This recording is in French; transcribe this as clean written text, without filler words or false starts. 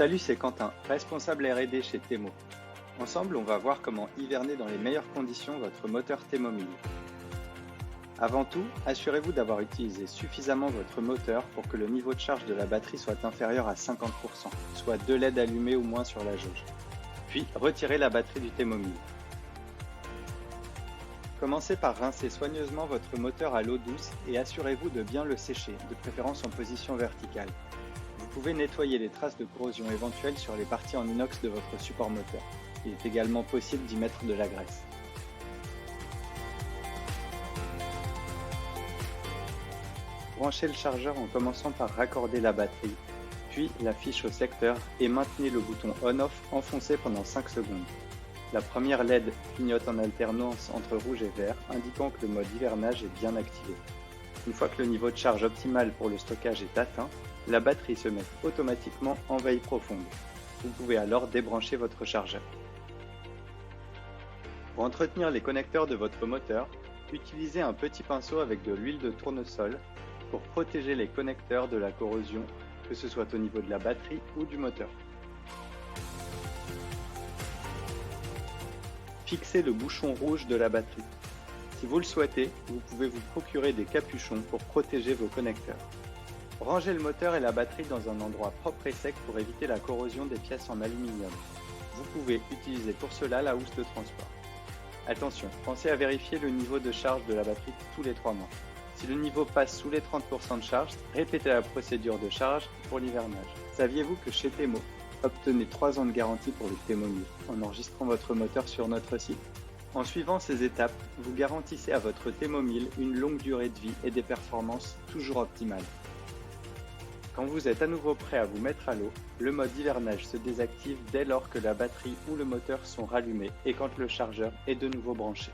Salut, c'est Quentin, responsable R&D chez Temo. Ensemble, on va voir comment hiverner dans les meilleures conditions votre moteur Temo 1000. Avant tout, assurez-vous d'avoir utilisé suffisamment votre moteur pour que le niveau de charge de la batterie soit inférieur à 50%, soit 2 LED allumés au moins sur la jauge. Puis, retirez la batterie du Temo 1000. Commencez par rincer soigneusement votre moteur à l'eau douce et assurez-vous de bien le sécher, de préférence en position verticale. Vous pouvez nettoyer les traces de corrosion éventuelles sur les parties en inox de votre support moteur. Il est également possible d'y mettre de la graisse. Branchez le chargeur en commençant par raccorder la batterie, puis la fiche au secteur et maintenez le bouton On-Off enfoncé pendant 5 secondes. La première LED clignote en alternance entre rouge et vert, indiquant que le mode hivernage est bien activé. Une fois que le niveau de charge optimal pour le stockage est atteint, la batterie se met automatiquement en veille profonde. Vous pouvez alors débrancher votre chargeur. Pour entretenir les connecteurs de votre moteur, utilisez un petit pinceau avec de l'huile de tournesol pour protéger les connecteurs de la corrosion, que ce soit au niveau de la batterie ou du moteur. Fixez le bouchon rouge de la batterie. Si vous le souhaitez, vous pouvez vous procurer des capuchons pour protéger vos connecteurs. Rangez le moteur et la batterie dans un endroit propre et sec pour éviter la corrosion des pièces en aluminium. Vous pouvez utiliser pour cela la housse de transport. Attention, pensez à vérifier le niveau de charge de la batterie tous les 3 mois. Si le niveau passe sous les 30% de charge, répétez la procédure de charge pour l'hivernage. Saviez-vous que chez Temo, obtenez 3 ans de garantie pour le Temo 1000 en enregistrant votre moteur sur notre site? En suivant ces étapes, vous garantissez à votre Temo 1000 une longue durée de vie et des performances toujours optimales. Quand vous êtes à nouveau prêt à vous mettre à l'eau, le mode hivernage se désactive dès lors que la batterie ou le moteur sont rallumés et quand le chargeur est de nouveau branché.